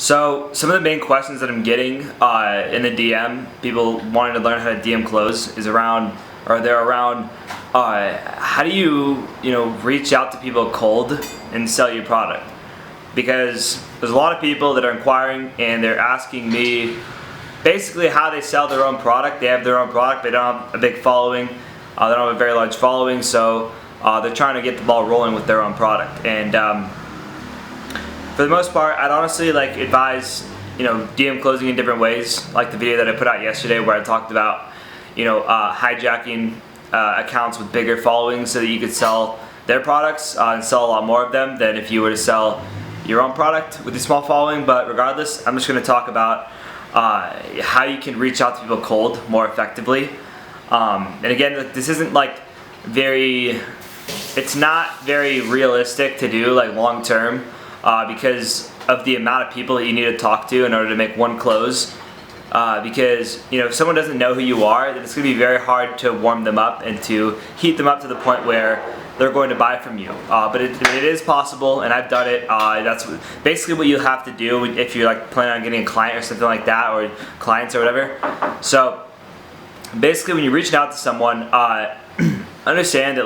So some of the main questions that I'm getting in the DM, people wanting to learn how to DM close, is around, or they're around, how do you reach out to people cold and sell your product? Because there's a lot of people that are inquiring and they're asking me basically how they sell their own product. They have their own product, they don't have a big following, they don't have a very large following, so they're trying to get the ball rolling with their own product. And for the most part, I'd honestly advise DM closing in different ways, like the video that I put out yesterday where I talked about hijacking accounts with bigger followings so that you could sell their products and sell a lot more of them than if you were to sell your own product with a small following. But regardless, I'm just going to talk about how you can reach out to people cold more effectively. And again, this isn't it's not very realistic to do long term because of the amount of people that you need to talk to in order to make one close. Because if someone doesn't know who you are, then it's going to be very hard to warm them up and to heat them up to the point where they're going to buy from you. But it is possible, and I've done it. That's basically what you have to do if you're planning on getting a client or something like that, or clients or whatever. So basically, when you're reaching out to someone, understand that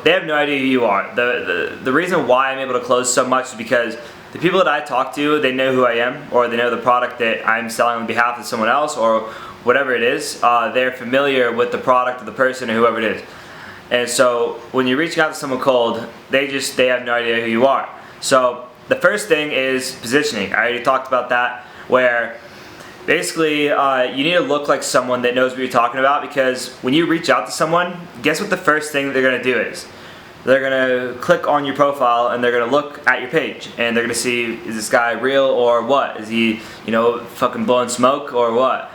they have no idea who you are. The reason why I'm able to close so much is because the people that I talk to, they know who I am, or they know the product that I'm selling on behalf of someone else, or whatever it is. They're familiar with the product or the person or whoever it is. And so when you're reaching out to someone cold, they have no idea who you are. So the first thing is positioning. I already talked about that, where basically you need to look like someone that knows what you're talking about, because when you reach out to someone, guess what the first thing that they're going to do is? They're going to click on your profile and they're going to look at your page and they're going to see, is this guy real or what? Is he, fucking blowing smoke or what?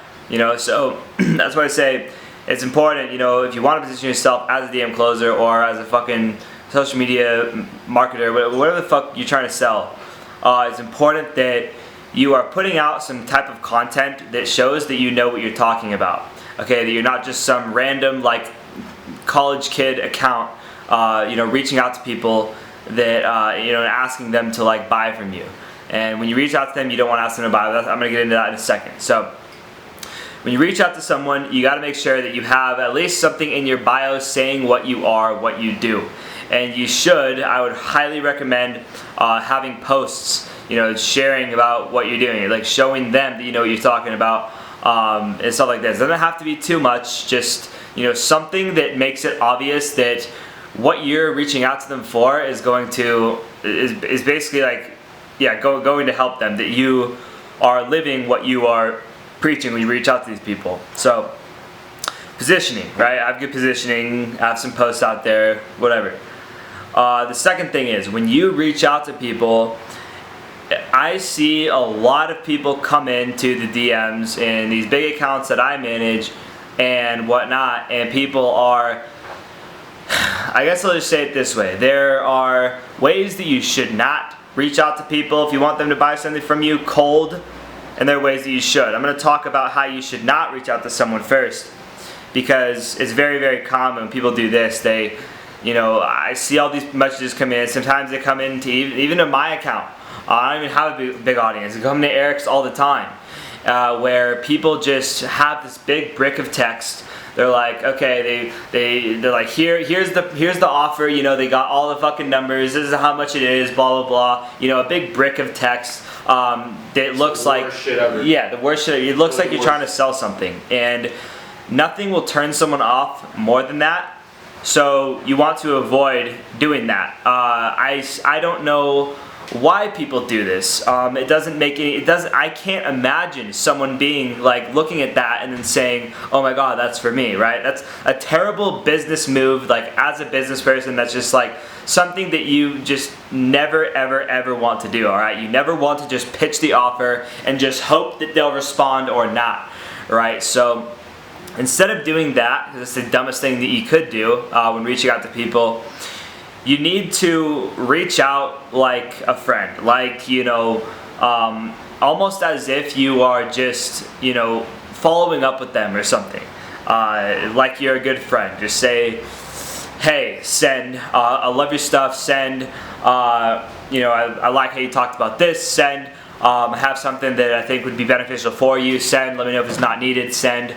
So that's why I say it's important, if you want to position yourself as a DM closer or as a fucking social media marketer, whatever the fuck you're trying to sell, it's important that you are putting out some type of content that shows that you know what you're talking about. Okay, that you're not just some random college kid account reaching out to people that and asking them to buy from you. And when you reach out to them, you don't want to ask them to buy. I'm going to get into that in a second. So when you reach out to someone, you got to make sure that you have at least something in your bio saying what you are, what you do. And you should, I would highly recommend having posts, sharing about what you're doing, showing them that you know what you're talking about, and stuff like this. It doesn't have to be too much, just something that makes it obvious that what you're reaching out to them for is going to basically going to help them, that you are living what you are preaching when you reach out to these people. So positioning, right? I have good positioning, I have some posts out there, whatever. The second thing is, when you reach out to people, I see a lot of people come into the DMs in these big accounts that I manage and whatnot, and people are, I guess I'll just say it this way, there are ways that you should not reach out to people if you want them to buy something from you cold, and there are ways that you should. I'm going to talk about how you should not reach out to someone first, because it's very, very common when people do this. I see all these messages come in. Sometimes they come into even to my account. I don't even have a big audience. They come to Eric's all the time, where people just have this big brick of text. They're like, okay, they're like, here's the offer. They got all the fucking numbers. This is how much it is. Blah blah blah. A big brick of text that looks like, the worst shit. It looks like you're trying to sell something, and nothing will turn someone off more than that. So you want to avoid doing that. I don't know why people do this. It doesn't make any. I can't imagine someone being looking at that and then saying, "Oh my God, that's for me," right? That's a terrible business move. As a business person, that's just something that you just never ever ever want to do. All right, you never want to just pitch the offer and just hope that they'll respond or not, right? So instead of doing that, because it's the dumbest thing that you could do when reaching out to people, you need to reach out like a friend, almost as if you are just, following up with them or something, like you're a good friend. Just say, hey, send, I love your stuff, send, I like how you talked about this, send, I have something that I think would be beneficial for you, send. Let me know if it's not needed, send.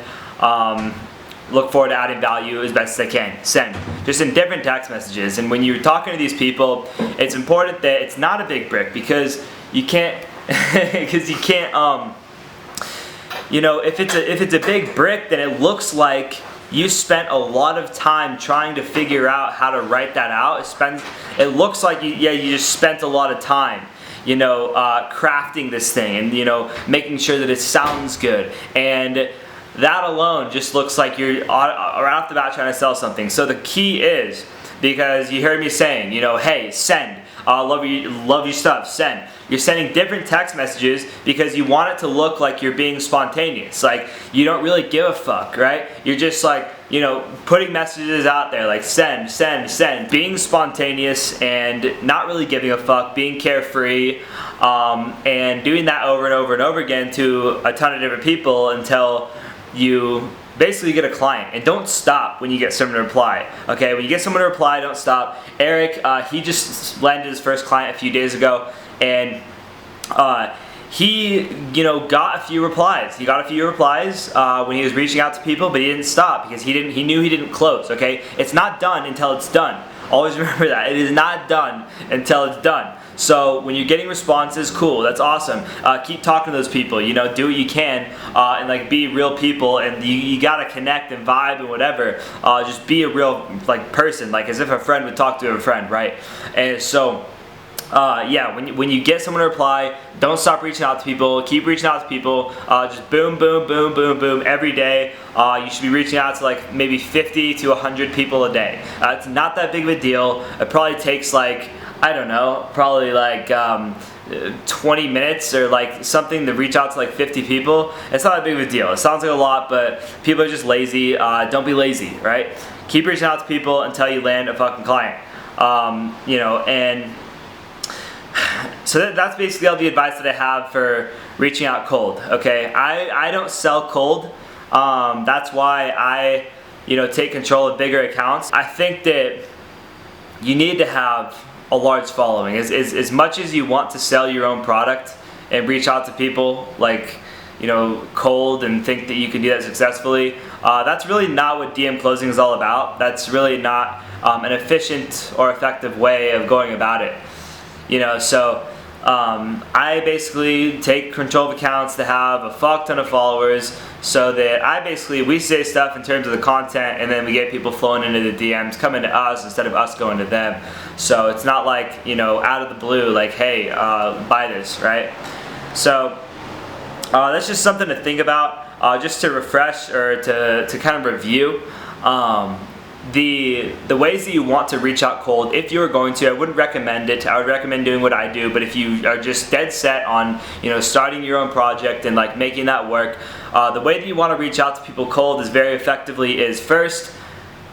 Look forward to adding value as best as I can, send. Just in different text messages. And when you're talking to these people, it's important that it's not a big brick, because you can't, you know, if it's a big brick, then it looks like you spent a lot of time trying to figure out how to write that out. It looks like you just spent a lot of time, you know, crafting this thing, and, you know, making sure that it sounds good. And that alone just looks like you're right off the bat trying to sell something. So the key is, because you heard me saying, you know, hey, send. Love your stuff, send. You're sending different text messages because you want it to look like you're being spontaneous. Like, you don't really give a fuck, right? You're just like, you know, putting messages out there like send, send, send. Being spontaneous and not really giving a fuck, being carefree, and doing that over and over and over again to a ton of different people until you basically get a client. And don't stop when you get someone to reply. Okay, when you get someone to reply, don't stop. Eric, he just landed his first client a few days ago, and he, you know, got a few replies. He got a few replies when he was reaching out to people, but he didn't stop because he knew he didn't close. Okay, it's not done until it's done. Always remember that. It is not done until it's done. So when you're getting responses, cool, that's awesome. Keep talking to those people, you know, do what you can, and like be real people, and you gotta connect and vibe and whatever. Just be a real like person, like as if a friend would talk to a friend, right? And so yeah, when you get someone to reply, don't stop reaching out to people. Keep reaching out to people. Just boom, boom, boom, boom, boom every day. You should be reaching out to like maybe 50 to 100 people a day. It's not that big of a deal. It probably takes like, I don't know, probably like 20 minutes or like something to reach out to like 50 people. It's not that big of a deal. It sounds like a lot, but people are just lazy. Don't be lazy, right? Keep reaching out to people until you land a fucking client. You know, and so that's basically all the advice that I have for reaching out cold. Okay, I don't sell cold. That's why I, you know, take control of bigger accounts. I think that you need to have a large following. As much as you want to sell your own product and reach out to people like, you know, cold and think that you can do that successfully, that's really not what DM closing is all about. That's really not an efficient or effective way of going about it. You know, so I basically take control of accounts to have a fuck ton of followers, so that we say stuff in terms of the content, and then we get people flowing into the DMs, coming to us instead of us going to them. So it's not like, you know, out of the blue, like, hey, buy this, right? So that's just something to think about, just to refresh or to kind of review. The ways that you want to reach out cold, if you are going to, I wouldn't recommend it. I would recommend doing what I do, but if you are just dead set on, you know, starting your own project and like making that work, the way that you want to reach out to people cold is very effectively is first,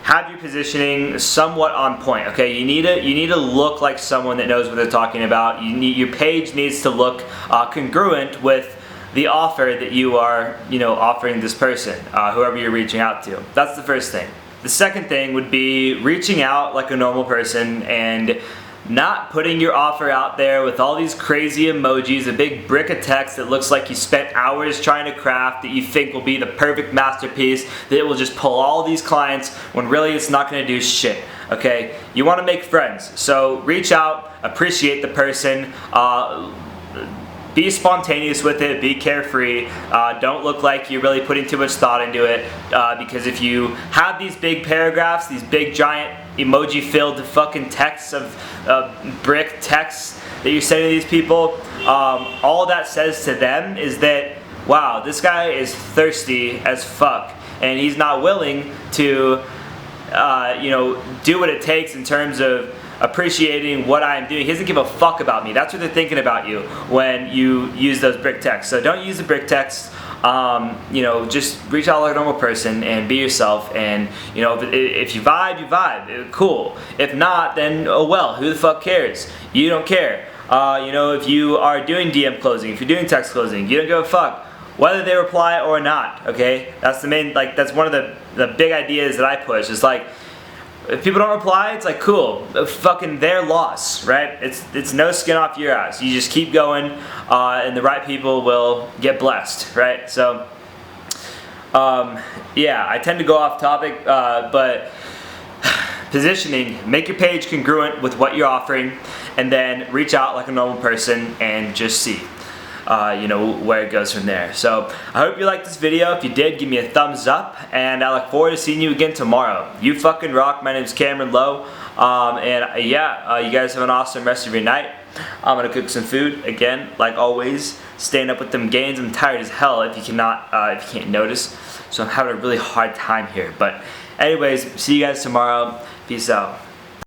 have your positioning somewhat on point. Okay, you need to look like someone that knows what they're talking about. Your page needs to look congruent with the offer that you are, you know, offering this person, whoever you're reaching out to. That's the first thing. The second thing would be reaching out like a normal person and not putting your offer out there with all these crazy emojis, a big brick of text that looks like you spent hours trying to craft, that you think will be the perfect masterpiece, that will just pull all these clients when really it's not going to do shit. Okay? You want to make friends. So reach out, appreciate the person, be spontaneous with it, be carefree, don't look like you're really putting too much thought into it, because if you have these big paragraphs, these big giant emoji filled fucking texts of brick texts that you're sending to these people, all that says to them is that, wow, this guy is thirsty as fuck, and he's not willing to you know, do what it takes in terms of appreciating what I'm doing. He doesn't give a fuck about me. That's what they're thinking about you when you use those brick texts. So don't use the brick text. You know, just reach out like a normal person and be yourself. And, you know, if you vibe, you vibe. Cool. If not, then oh well. Who the fuck cares? You don't care. You know, if you are doing DM closing, if you're doing text closing, you don't give a fuck whether they reply or not. Okay, that's the main, like, that's one of the big ideas that I push. It's like, If people don't reply, it's like cool, fucking their loss, right? It's no skin off your ass. You just keep going, and the right people will get blessed, right? So, yeah, I tend to go off topic, but positioning, make your page congruent with what you're offering, and then reach out like a normal person and just see. You know, where it goes from there. So I hope you liked this video. If you did, give me a thumbs up, and I look forward to seeing you again tomorrow. You fucking rock. My name's Cameron Lowe, and yeah, you guys have an awesome rest of your night. I'm gonna cook some food again, like always, staying up with them gains. I'm tired as hell, if you can't notice. So I'm having a really hard time here. But anyways, see you guys tomorrow. Peace out.